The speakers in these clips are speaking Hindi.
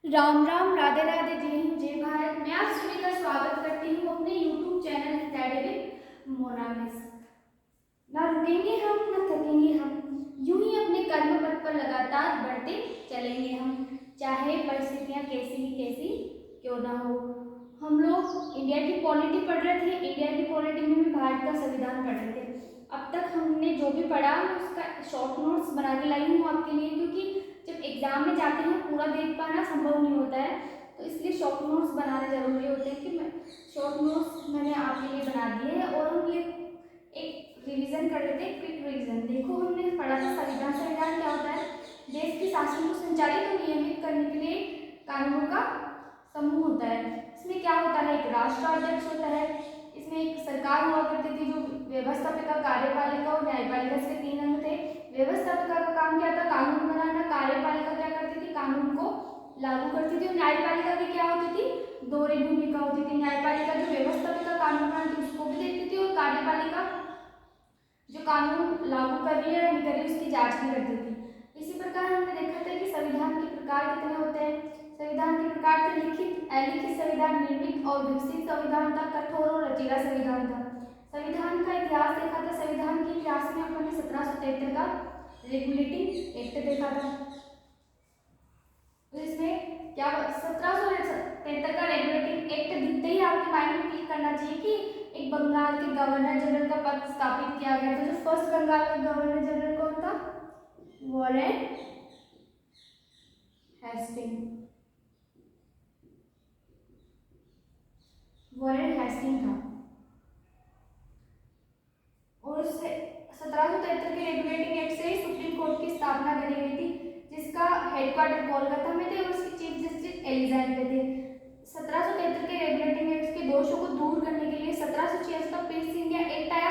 राम राम, राधे राधे, जय हिंद, जय भारत। मैं आप सभी का स्वागत करती हूँ अपने YouTube channel study with Mona miss. ना रुकेंगे हम, ना थकेंगे हम, यूं ही अपने कर्म पथ पर लगातार बढ़ते चलेंगे हम, चाहे परिस्थितियाँ कैसी ही कैसी क्यों ना हो। हम लोग इंडिया की पॉलिटी पढ़ रहे थे। इंडिया की पॉलिटी में भी भारत का संविधान पढ़ रहे थे। अब तक हमने जो भी पढ़ा उसका शॉर्ट नोट्स बना के लाई हूँ आपके लिए, क्योंकि जब एग्जाम में जाते हैं पूरा देख पाना संभव नहीं होता है, तो इसलिए शॉर्ट नोट्स बनाने जरूरी होते हैं। कि मैं शॉर्ट नोट्स मैंने आपके लिए बना दिए हैं और हम ये एक रिवीजन कर लेते हैं, क्विक रिवीजन। देखो, हमने पढ़ा था संविधान। संविधान क्या होता है? देश के शासन को संचालित और नियमित करने के लिए कानूनों का समूह होता है। इसमें क्या होता है? एक राष्ट्राध्यक्ष होता है, इसमें एक सरकार हुआ करती थी जो व्यवस्थापिका, कार्यपालिका और न्यायपालिका, इसके 3 अंग थे। व्यवस्थापिका का काम क्या था? कानून बनाना। कार्यपालिका क्या करती थी? कानून को लागू करती थी। और न्यायपालिका की क्या होती थी? दोहरी भूमिका होती थी। न्यायपालिका जो व्यवस्थापिका कानून बनाती उसको भी देखती थी, और कार्यपालिका जो कानून लागू कर रही है या नहीं कर रही है उसकी जांच भी करती थी। इसी प्रकार हमने देखा था कि संविधान के प्रकार कितने होते हैं। संविधान के प्रकार थे लिखित, अलिखित संविधान, निर्मित और विकसित संविधान था, कठोर और लचीला संविधान था। संविधान का इतिहास देखा था। संविधान के इतिहास में अपन ने 1773 का रेगुलेटिंग एक्ट देखा था। तो इसमें क्या 1773 का रेगुलेटिंग एक्ट दिखते ही आपके माइंड में क्लिक करना चाहिए कि एक बंगाल के गवर्नर जनरल का पद स्थापित किया गया था। जो फर्स्ट बंगाल का गवर्नर जनरल कौन था? Warren Hasting. वॉरेन हेस्टिंग था। और उससे 1773 के रेगुलेटिंग एक्ट से सुप्रीम कोर्ट की स्थापना करी गई थी, जिसका हेडक्वार्टर कोलकाता में थे और उसके चीफ जस्टिस एलिजाबेथ थे। 1773 के रेगुलेटिंग एक्ट के दोषों को दूर करने के लिए 1786 का पीट्स इंडिया एक्ट आया।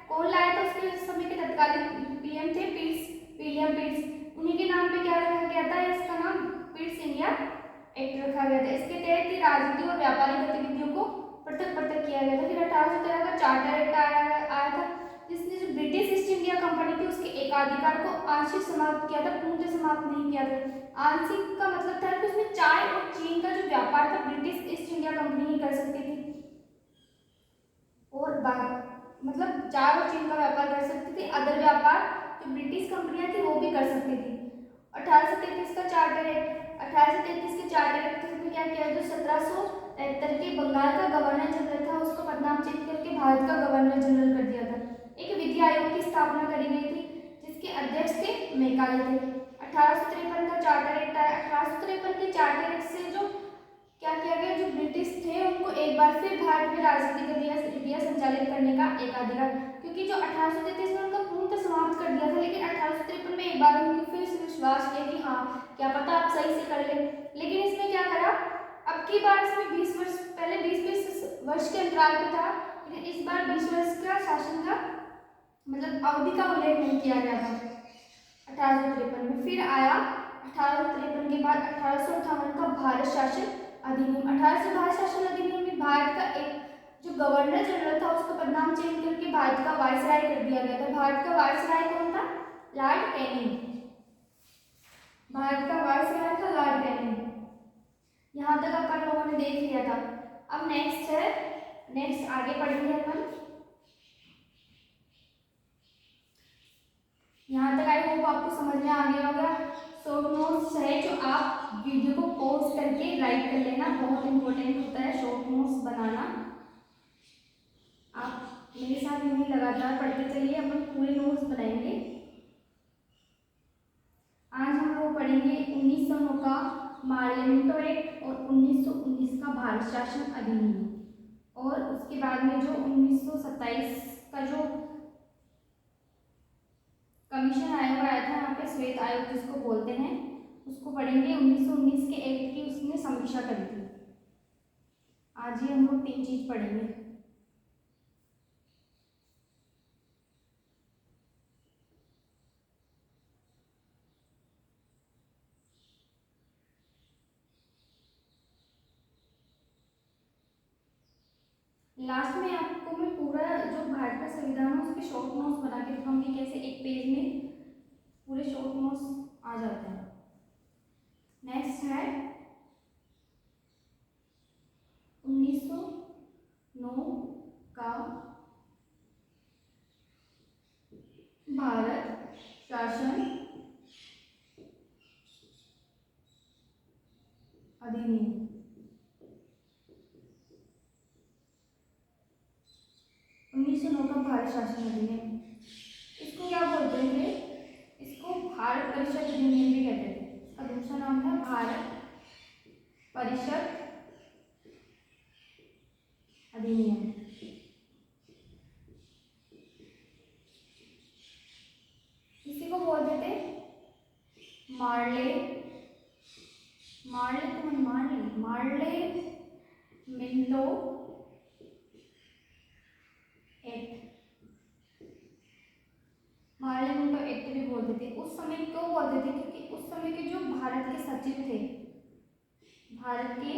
कौन लाया था? उसके समय के तत्कालीन पीएम थे विलियम पिट्स। उन्हीं के नाम पे क्या रखा गया था? इसका नाम पिट्स इंडिया एक्ट रखा गया था। इसके तहत ही राजनीतिक और व्यापारिक गतिविधियों को पृथक पृथक किया गया था। फिर 1813 का चार्टर एक्ट आया था, जिसने जो ब्रिटिश ईस्ट इंडिया कंपनी थी उसके एकाधिकार को आंशिक समाप्त किया था, पूर्णतः समाप्त नहीं किया था। आंशिक का मतलब था कि उसमें चाय और चीन का जो व्यापार था ब्रिटिश ईस्ट इंडिया कंपनी ही कर सकती थी, और मतलब चाय और चीन का व्यापार कर सकती थी। अदर व्यापार जो ब्रिटिश कंपनियां थी वो भी कर सकती थी। 1833 का चार्टर एक्ट। 1833 के चार्टर एक्ट में क्या किया? जो 1773 के बंगाल का गवर्नर जनरल था उसको पदनाम चेंज करके भारत का गवर्नर जनरल कर दिया था। एक विधि आयोग की स्थापना करी गई थी, जिसके अध्यक्ष थे मैकाले थे। 1853 का चार्टर एक्ट आया। 1853 के चार्टर एक्ट से जो क्या किया गया? जो ब्रिटिश थे उनको एक बार फिर भारत में राजनीतिक गतिविधियां संचालित करने का एकाधिकार, क्योंकि जो 1833 में उनका पूर्णतः समाप्त कर दिया था, लेकिन 1853 में एक बार उनकी फिर से विश्वास किया कि हाँ क्या पता आप सही से कर ले। लेकिन इसमें क्या करा? अब की बार इसमें 20 वर्ष, पहले 20-20 वर्ष के अंतराल पे था, लेकिन इस बार 20 वर्ष का शासन का मतलब अवधि का उल्लेख नहीं किया गया था 1853 में। फिर आया 1853 के बाद 1858 का भारत शासन अधिनियम। 1800 भारत शासन अधिनियम में भारत का एक जो गवर्नर जनरल था उसका पदनाम चेंज करके भारत का वायसराय कर दिया गया था। भारत का वायसराय कौन था? Lord Canning. भारत का वायसराय था लॉर्ड कैनिंग। यहाँ तक अपन लोगों ने देख लिया था। अब नेक्स्ट है, नेक्स्ट आगे पढ़ेंगे अपन। यहाँ तक आई होप आपको समझ में आ गया होगा। शॉर्ट नोट्स है जो आप वीडियो को पॉज करके राइट कर लेना, बहुत इंपॉर्टेंट होता है शॉर्ट नोट्स बनाना। आप मेरे साथ यूं ही लगातार पढ़ते चलिए, अपन पूरे नोट्स बनाएंगे। आज हम लोग पढ़ेंगे 1909 का पार्लियामेंटो एक्ट और 1919 का भारत शासन अधिनियम, और उसके बाद में जो 1927 का जो कमीशन आयोग आया था, यहाँ पे श्वेत आयोग जिसको बोलते हैं, उसको पढ़ेंगे। 1919 के एक्ट की उसने समीक्षा करी थी। आज ही हम लोग 3 चीज पढ़ेंगे। लास्ट में आपको मैं पूरा जो भारत का संविधान है उसके शॉर्ट नोट्स बना के दिखाऊंगी, कैसे एक पेज में पूरे शॉर्ट नोट्स आ जाते हैं। नेक्स्ट है का भारत शासन अधिनियम। 1909 का भारत शासन अधिनियम, इसको क्या बोलते थे? इसको भारत परिषद अधिनियम भी कहते थे। इसका दूसरा नाम था भारत परिषद अधिनियम। इसी को बोलते थे Morley Minto act. Morley Minto act भी बोलते थे। उस समय क्यों बोलते थे? क्योंकि उस समय के जो भारत के सचिव थे, भारत के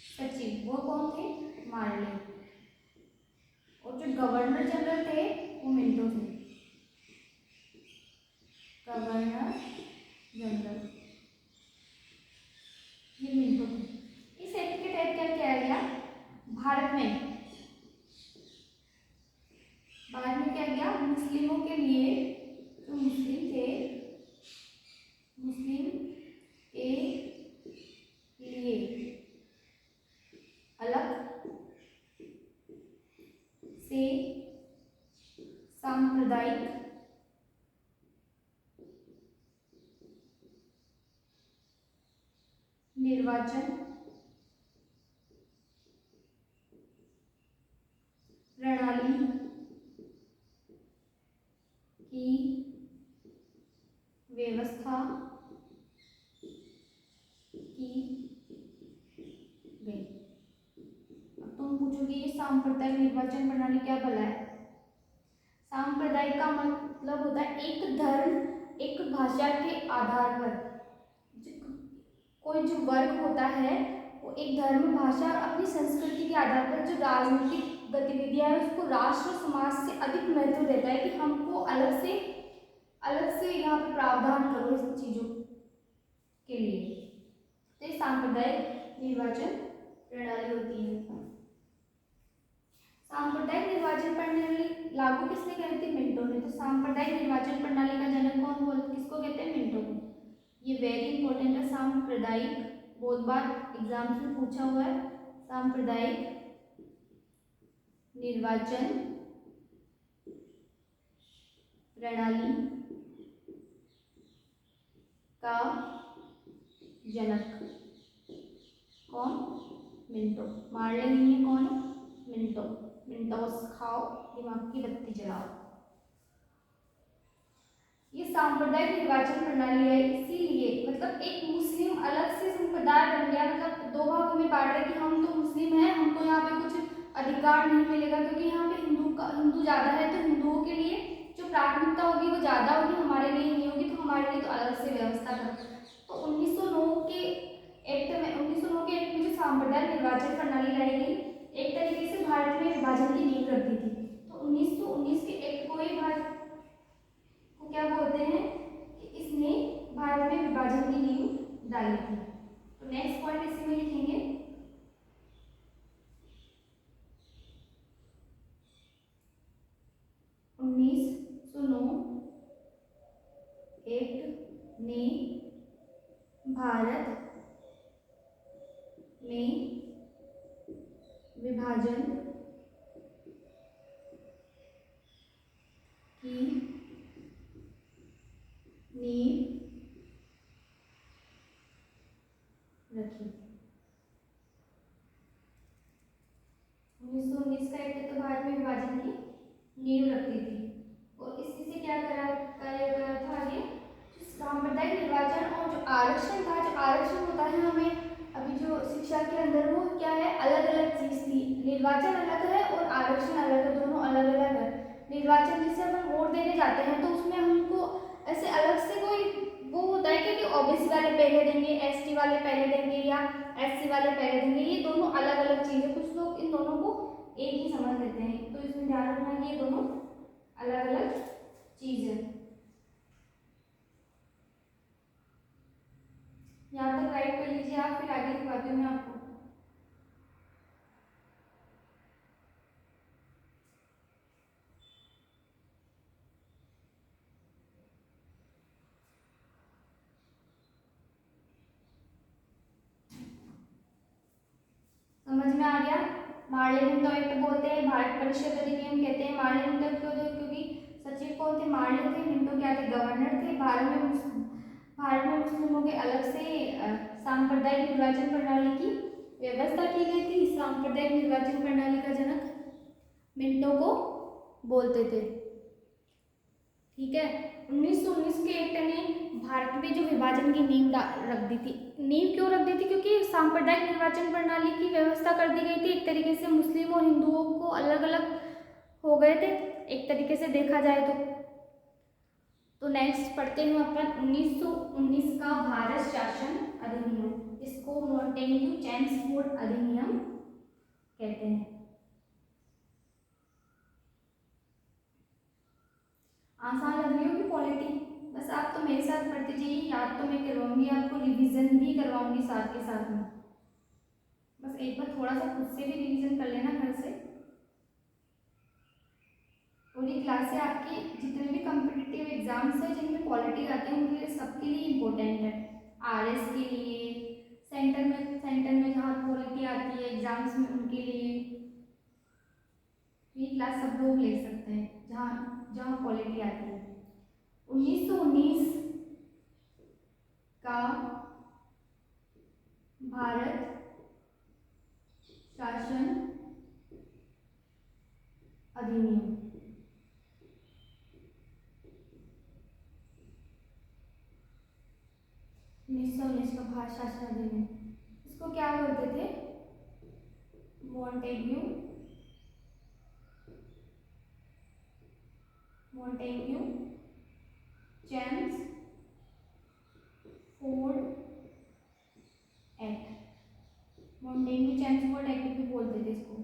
सचिव वो कौन थे? मार्ले। और जो गवर्नर जनरल थे वो मिंटो थे। गवर्नर जनरल ये मिंटो थे। इस एक्ट के तहत क्या किया गया? भारत में क्या किया? मुस्लिमों के लिए, जो मुस्लिम थे, मुस्लिम के लिए अलग से सांप्रदायिक निर्वाचन प्रणाली की व्यवस्था की गई। अब तुम पूछोगे ये सांप्रदायिक निर्वाचन प्रणाली क्या भला है? सांप्रदायिक का मतलब होता है एक धर्म एक भाषा के आधार पर कोई जो वर्ग होता है वो एक धर्म भाषा और अपनी संस्कृति के आधार पर जो राजनीतिक गतिविधियां है उसको राष्ट्र और समाज से अधिक महत्व देता है कि हमको अलग से यहाँ पे प्रावधान करो इस चीजों के लिए। तो ये सांप्रदायिक निर्वाचन प्रणाली होती है। सांप्रदायिक निर्वाचन प्रणाली लागू किसने करी थी? मिंटो ने। तो सांप्रदायिक निर्वाचन प्रणाली का जनक कौन किसको कहते हैं? मिंटो को। ये वेरी इंपॉर्टेंट है। सांप्रदायिक बहुत बार एग्जाम्स में पूछा हुआ है। सांप्रदायिक निर्वाचन प्रणाली का जनक कौन? मिंटो। मार्ले नहीं है, कौन? मिंटो। मिंटोस खाओ, दिमाग की बत्ती जलाओ। ये सांप्रदायिक निर्वाचन प्रणाली है इसीलिए मतलब एक मुस्लिम अलग से संप्रदाय बन गया, मतलब दो भागों में बांट रहे कि हम तो मुस्लिम हैं, हमको यहाँ पे कुछ अधिकार नहीं मिलेगा क्योंकि यहाँ पे हिंदू ज़्यादा है, तो हिंदुओं के लिए जो प्राथमिकता होगी वो ज़्यादा होगी, हमारे लिए नहीं होगी, तो हमारे लिए तो अलग से व्यवस्था करो। तो 1909 के एक्ट में जो सांप्रदायिक निर्वाचन प्रणाली लाई गई एक तरीके से भारत में विभाजन की नींव रखती थी। तो 1919 के एक्ट को ही भारत को क्या बोलते हैं कि इसने भारत में विभाजन की नींव डाली थी। तो नेक्स्ट पॉइंट इसी में लिखेंगे 1909 एक्ट ने भारत में विभाजन की नींव रखी। 1919 का एक्ट तो भारत में विभाजन की नींव रखती थी और इसी से क्या करा गया था आगे सांप्रदायिक निर्वाचन और जो आरक्षण था, जो आरक्षण होता है हमें अभी जो शिक्षा के अंदर वो क्या है अलग अलग चीज थी। निर्वाचन अलग है और आरक्षण अलग है, दोनों अलग अलग है। निर्वाचन जिससे हम वोट देने जाते हैं तो उसमें हमको ऐसे अलग से कोई वो होता है कि ओबीसी वाले पहले देंगे, एसटी वाले पहले देंगे या एससी वाले पहले देंगे, ये दोनों अलग अलग चीज़ है। कुछ लोग इन दोनों को एक ही समझ लेते हैं, तो इसमें ध्यान रखना कि ये दोनों अलग अलग चीज़ है। यहाँ तक राइट कर लीजिए आप, फिर आगे की बातें मैं आपको मार्लिन एक्ट बोलते हैं, भारत परिषद अधिनियम कहते हैं। मार्लिन एक्ट क्योंकि सचिव कौन थे? मार्लिन थे। मिंटो क्या थे? गवर्नर थे। भारत में मुस्लिमों के अलग से सांप्रदायिक निर्वाचन प्रणाली की व्यवस्था की गई थी। सांप्रदायिक निर्वाचन प्रणाली का जनक मिंटो को बोलते थे। ठीक है। 1919 के एक्ट ने भारत में जो विभाजन की नींव रख दी थी। नींव क्यों रख दी थी? क्योंकि सांप्रदायिक निर्वाचन प्रणाली की व्यवस्था कर दी गई थी। एक तरीके से मुस्लिम और हिंदुओं को अलग अलग हो गए थे, एक तरीके से देखा जाए तो नेक्स्ट पढ़ते हैं अपन 1919 का भारत शासन अधिनियम। इसको मॉन्टेग्यू चेम्सफोर्ड अधिनियम कहते हैं। आसान लग रही होगी पॉलिटी, बस आप तो मेरे साथ पढ़ते जाइए, याद तो मैं करवाऊंगी आपको, रिवीजन भी करवाऊंगी साथ के साथ में। बस एक बार थोड़ा सा खुद से भी रिवीजन कर लेना घर से। और ये क्लासें आपकी जितने भी कॉम्पिटिटिव एग्जाम्स हैं जिनमें पॉलिटी आते हैं उनके लिए सबके लिए इम्पोर्टेंट है। आरएस के लिए, सेंटर में जहाँ पॉलिटी आती है एग्जाम्स में उनके लिए ये क्लास सब लोग ले सकते हैं जहाँ जहाँ पॉलिटी आती है। 1919 का भारत शासन अधिनियम। 1919 का भारत शासन अधिनियम, इसको क्या बोलते थे? Montagu Chelmsford Act. Montagu Chelmsford Act भी बोलते थे इसको,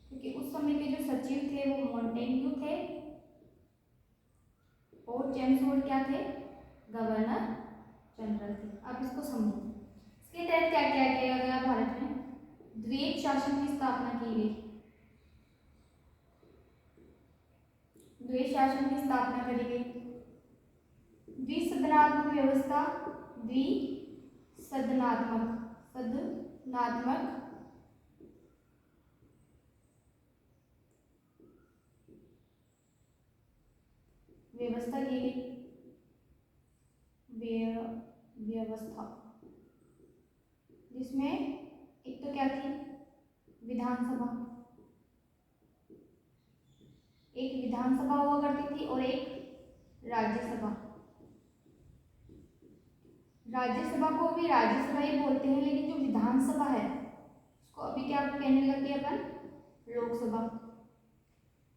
क्योंकि उस समय के जो सचिव थे वो मॉन्टेग्यू थे और चेम्सफोर्ड क्या थे? गवर्नर जनरल थे। अब इसको समझो, इसके तहत क्या क्या किया गया भारत में? द्वैत शासन की स्थापना की गई। द्वैत शासन की स्थापना करी गई। द्विसदनात्मक व्यवस्था, द्विसदनात्मक व्यवस्था की गई। व्यवस्था जिसमें एक तो क्या थी? विधानसभा, एक विधानसभा हुआ करती थी और एक राज्यसभा। राज्यसभा को भी राज्यसभा ही बोलते हैं, लेकिन जो विधानसभा है उसको अभी क्या कहने लगे अपन? लोकसभा।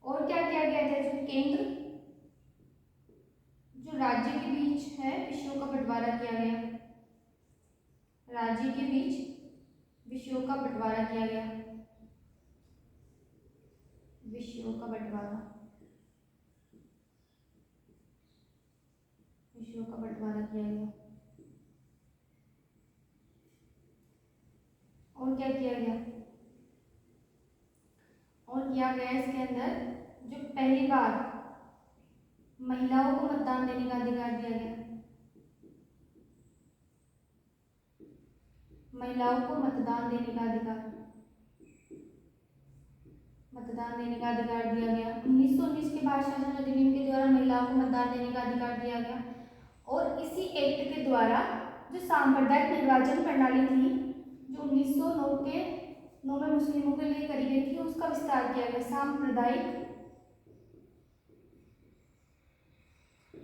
और क्या किया गया था? जो केंद्र जो राज्य के बीच है विषयों का बंटवारा किया गया। राज्य के बीच विषयों का बंटवारा किया गया। विषयों का बंटवारा किया गया। और क्या किया गया? और किया गया इसके अंदर जो पहली बार महिलाओं को मतदान देने का अधिकार दिया गया। महिलाओं को मतदान देने का अधिकार दिया गया। 1919 के भारत शासन अधिनियम के द्वारा महिलाओं को मतदान देने का अधिकार दिया गया। और इसी एक्ट के द्वारा जो सांप्रदायिक निर्वाचन प्रणाली थी जो 1909 में मुस्लिमों के लिए करी गई थी उसका विस्तार किया गया। सांप्रदायिक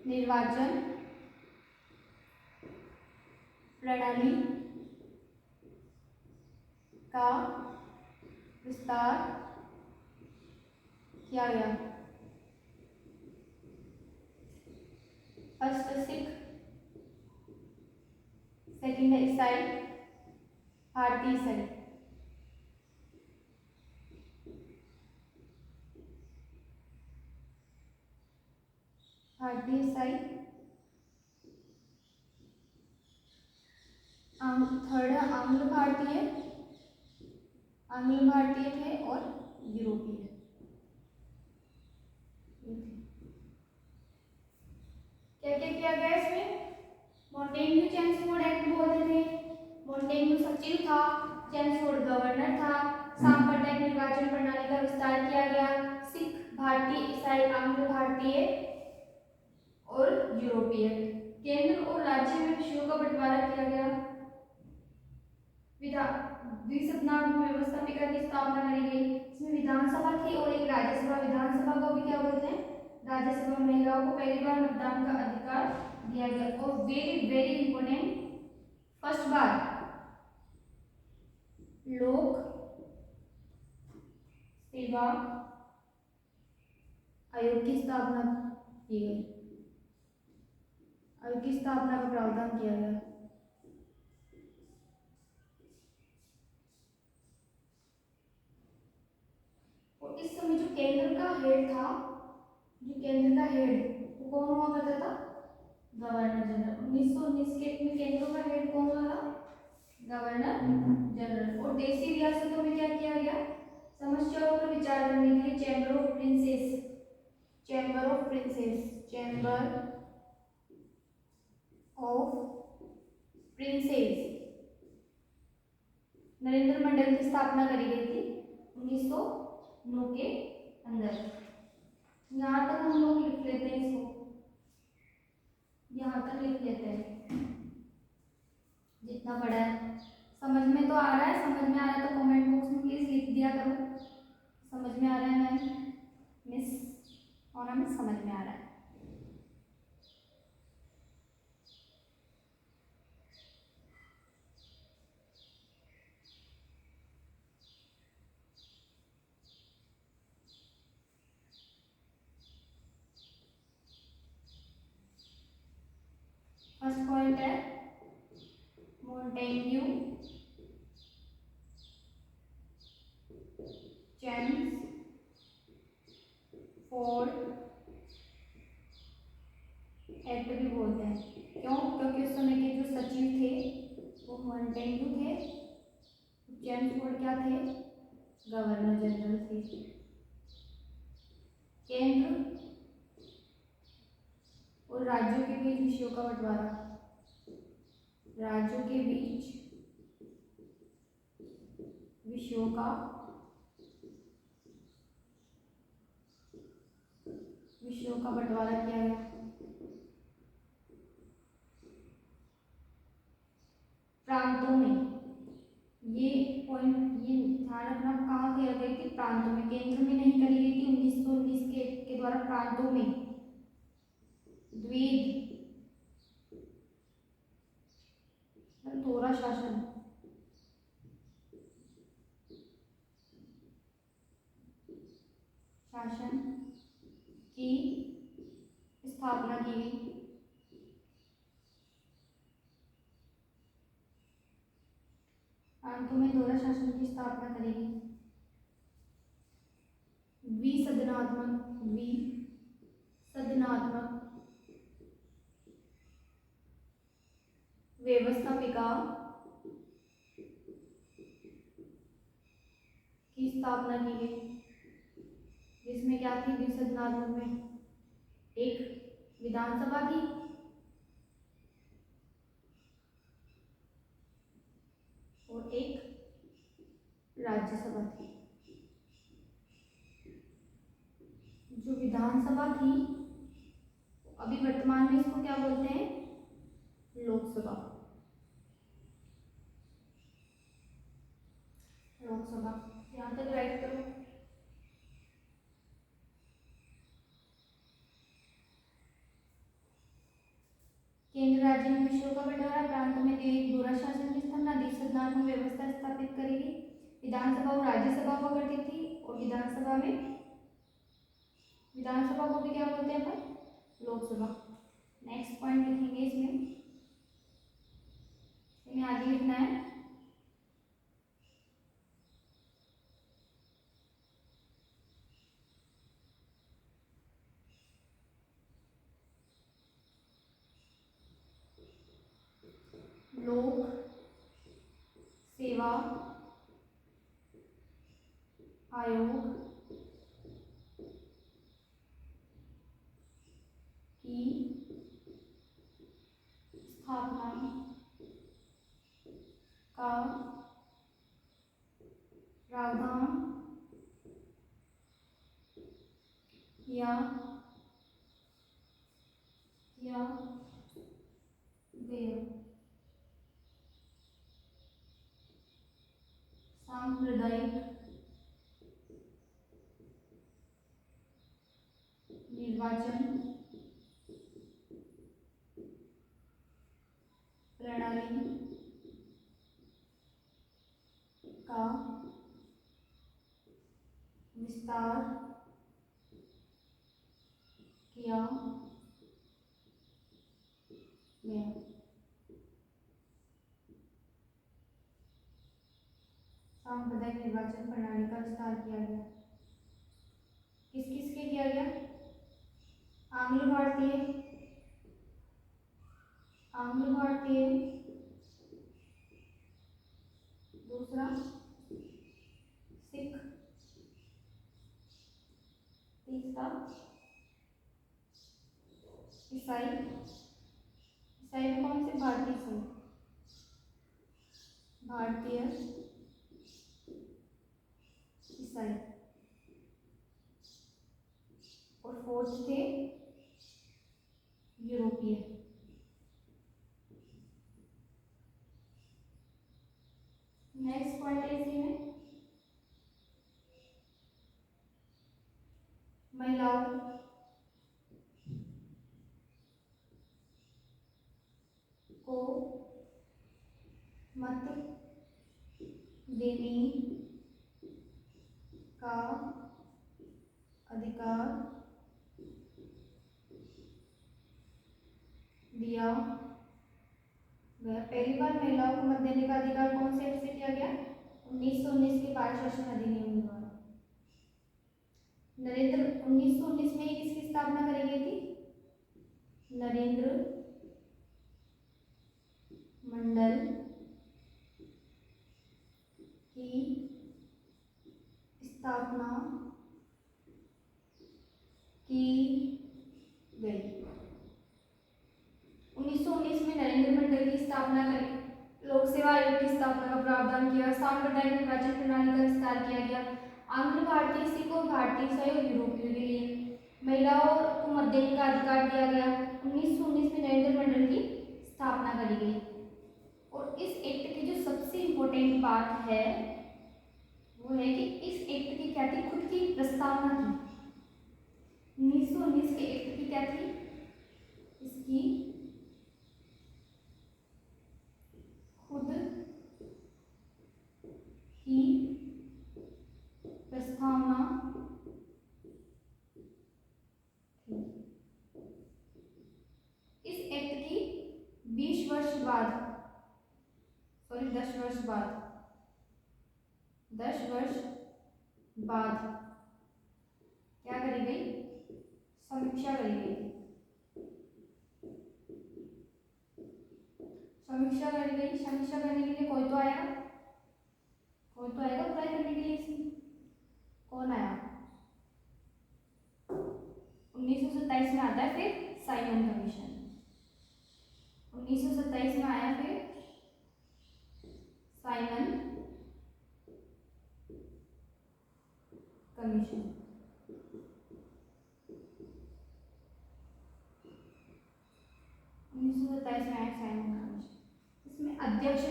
निर्वाचन प्रणाली का विस्तार किया गया। फर्स्ट सिख, सेकंड है ईसाई, भारतीय ईसाई। भारतीय ईसाई, थर्ड है आंग्ल भारतीय थे और यूरोपीय। क्या क्या किया गया इसमें? मॉन्टेग्यू चेम्सफोर्ड एक्ट बोलते थे। मॉन्टेग्यू सचिव था, चेम्सफोर्ड गवर्नर था, सांप्रदायिक निर्वाचन प्रणाली का विस्तार किया गया। सिख, भारतीय, ईसाई, आंग्ल भारतीय और यूरोपीय। केंद्र और राज्य में विषयों का बंटवारा किया गया। द्विसदनात्मक व्यवस्थापिका की स्थापना करी गई। इसमें विधानसभा थी और एक राज्यसभा। विधानसभा को भी क्या बोलते हैं? राज्यसभा। महिलाओं को पहली बार मतदान का अधिकार दिया गया। और वेरी वेरी इंपोर्टेंट, फर्स्ट बार लोक सेवा आयोग की स्थापना की गई। आयोग की स्थापना का प्रावधान किया गया। और इस समय जो केंद्र का हेड था, जो केंद्र का हेड वो कौन हुआ करता था? Governor general. 1919 के में केंद्र का हेड कौन हुआ था? Governor general. और देशी रियासतों में क्या किया गया? समस्याओं पर विचार करने के लिए chamber of princes, chamber of princes, chamber of princes Narendra Mandal की स्थापना करी गई थी 1909 के अंदर। यहाँ तक हम लोग लिख लेते हैं, इसको यहाँ तक लिख लेते हैं जितना पढ़ा है। समझ में तो आ रहा है? समझ में आ रहा है तो कमेंट बॉक्स में प्लीज लिख दिया करो समझ में आ रहा है मैम, मिस और हमें समझ में आ रहा है। फर्स्ट पॉइंट है मोंटेग्यू, चैम्स, फोर्ड एक्ट भी बोलते हैं। क्यों? क्योंकि उस समय के जो सचिव थे वो मोंटेग्यू थे, जेम्स फोर्ड क्या थे? गवर्नर जनरल थे। केंद्र और राज्यों के बीच विषयों का बंटवारा, राज्यों के बीच विषयों का बंटवारा किया गया। प्रांतों में, ये पॉइंट ये ध्यान रखना, कहाँ किया गई थी? प्रांतों में। केंद्र में नहीं करी गई थी 1919 के द्वारा, प्रांतों में। द्वीद थोड़ा शासन, शासन की स्थापना की गई। प्रांतों में दोहरा शासन की स्थापना करेगी। द्विसदनात्मक व्यवस्थापिका की स्थापना की गई, जिसमें क्या थी? द्विसदनात्मक में एक विधानसभा थी और एक राज्यसभा थी। जो विधानसभा थी अभी वर्तमान में इसको क्या बोलते हैं? लोकसभा। लोकसभा यहाँ तक राइट करो। केंद्र राज्य में विषयों का बंटवारा, प्रांतों में दोहरा शासन की स्थापना, द्विसदनात्मक व्यवस्था स्थापित करेगी। विधानसभा और राज्यसभा हुआ करती थी और विधानसभा को भी क्या बोलते हैं अपन? लोकसभा। नेक्स्ट पॉइंट लिखेंगे इसमें आगे लिखना है लोक सेवा आयोग की स्थापना का प्रावधान किया गया। सांप्रदायिक निर्वाचन प्रणाली का विस्तार किया गया। सांप्रदायिक निर्वाचन प्रणाली का विस्तार किया गया। किस किस के किया गया? आंग्ल भारतीय, दूसरा सिख, तीसरा ईसाई। ईसाई में कौन से? भारतीय संघ, भारतीय ईसाई। और फोर्थ थे यूरोपीय। नेक्स्ट पॉइंट है इसी में महिलाओं को मत देने का अधिकार दिया गया। पहली बार महिलाओं को मत देने का अधिकार कौन से एक्ट से किया गया? 1919 के बाल शोषण अधिनियम द्वारा। 1919 में किसकी स्थापना करी गई थी? नरेंद्र मंडल की स्थापना की गई। 1919 में नरेंद्र मंडल की स्थापना करी, लोक सेवा आयोग की स्थापना का प्रावधान किया, सांप्रदायिक निर्वाचन प्रणाली का विस्तार किया गया, आंग्ल भारतीय, सिख और भारतीय ईसाई और यूरोपियों के लिए महिलाओं को मत देने का अधिकार दिया गया। 1919 में नरेंद्र मंडल की स्थापना करी गई। और इस एक्ट की जो सबसे इम्पोर्टेंट बात है वो है कि इस एक्ट की क्या थी? खुद की प्रस्तावना थी। 1919 के एक्ट की क्या थी? इसकी खुद की प्रस्तावना थी। इस एक्ट की 20 वर्ष बाद, सॉरी 10 वर्ष बाद, 10 वर्ष बाद क्या करी गई? समीक्षा करी गई। समीक्षा करी गई। समीक्षा करने के लिए कोई तो आएगा अप्लाई करने के लिए इसकी। कौन आया? 1927 में आता है फिर साइमन कमीशन। 1927 में आया फिर साइमन कमीशन। में आया साइमन कमीशन। इसमें अध्यक्ष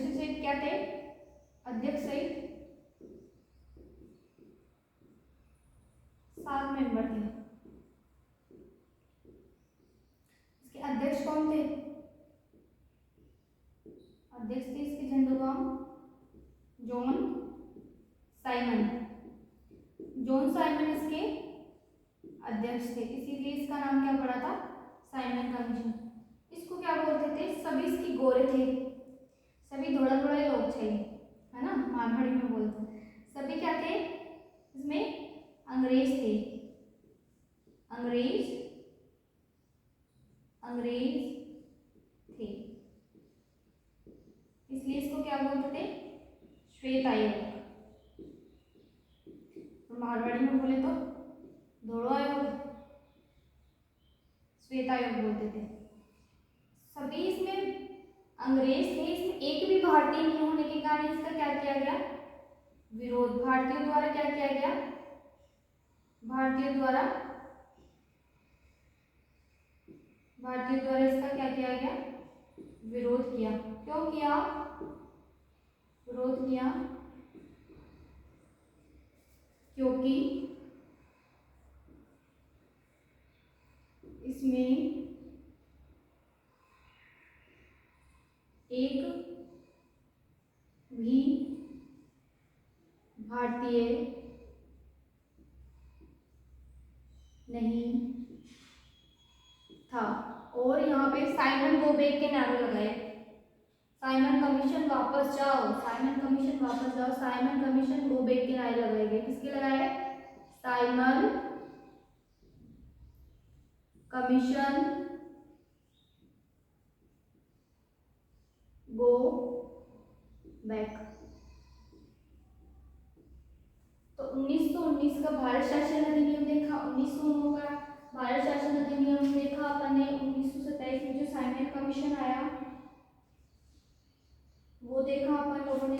सहित क्या थे? अध्यक्ष सहित 7 मेंबर थे। इसके अध्यक्ष कौन थे? अध्यक्ष थे इसके झंडूबाम जॉन साइमन इसके अध्यक्ष थे, इसीलिए इसका नाम क्या पड़ा था? Simon commission. इसको क्या बोलते थे? सभी इसकी गोरे थे, सभी धोड़ा लोग थे, है ना, मारवाड़ी में बोलते हैं। सभी क्या थे? इसमें अंग्रेज थे, अंग्रेज थे, इसलिए इसको क्या बोलते थे? श्वेत आयोग। मारवाड़ी में बोले तो धोड़ो आयोग, श्वेत आयोग बोलते थे। सभी इसमें अंग्रेज थे, इसमें एक भी भारतीय नहीं होने के कारण इसका क्या किया गया, विरोध। भारतीयों द्वारा क्या किया गया, भारतीयों द्वारा इसका क्या किया गया, विरोध किया। क्यों किया, विरोध किया क्योंकि इसमें एक भी भारतीय नहीं था। और यहाँ पे साइमन गोबेक के नारे लगाए, साइमन कमीशन वापस जाओ, साइमन कमीशन वापस जाओ, साइमन कमीशन गोबेक के नारे लगाए गए। किसके लगाए, साइमन कमीशन गो बैक। तो 1919 का भारत शासन अधिनियम देखा, 1909 का भारत शासन अधिनियम देखा अपन ने, 1927 में जो साइमन कमीशन आया वो देखा अपन लोगों ने।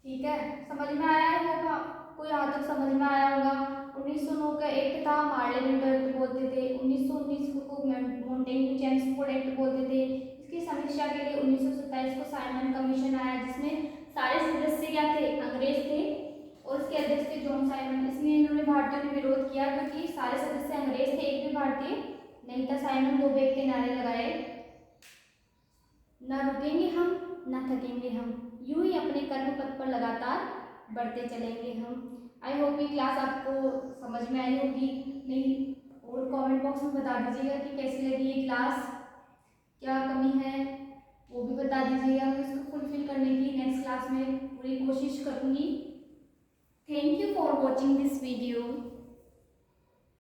ठीक है, समझ में आया होगा, कोई यहाँ तक समझ में आया होगा। 1909 का एक्ट था मार्लेमेंटो एक्ट बोलते थे, 1919 को मोंटेग्यू चेम्सफोर्ड एक्ट बोलते थे। इसकी समीक्षा के लिए 1927 को साइमन कमीशन आया, जिसमें सारे सदस्य क्या थे, अंग्रेज थे, और उसके अध्यक्ष थे जॉन साइमन। इसमें इन्होंने भारतीयों ने विरोध किया क्योंकि सारे सदस्य अंग्रेज थे, एक भी भारतीय नहीं था। साइमन गोबेक के नारे लगाए, न रुकेंगे हम न थकेंगे हम, यूं ही अपने कर्म पथ पर लगातार बढ़ते चलेंगे हम। आई होप ये क्लास आपको समझ में आई होगी। नहीं, और कमेंट बॉक्स में बता दीजिएगा कि कैसी लगी ये क्लास, क्या कमी है वो भी बता दीजिएगा। मैं इसको फुलफिल करने की नेक्स्ट क्लास में पूरी कोशिश करूँगी। Thank you for watching this video.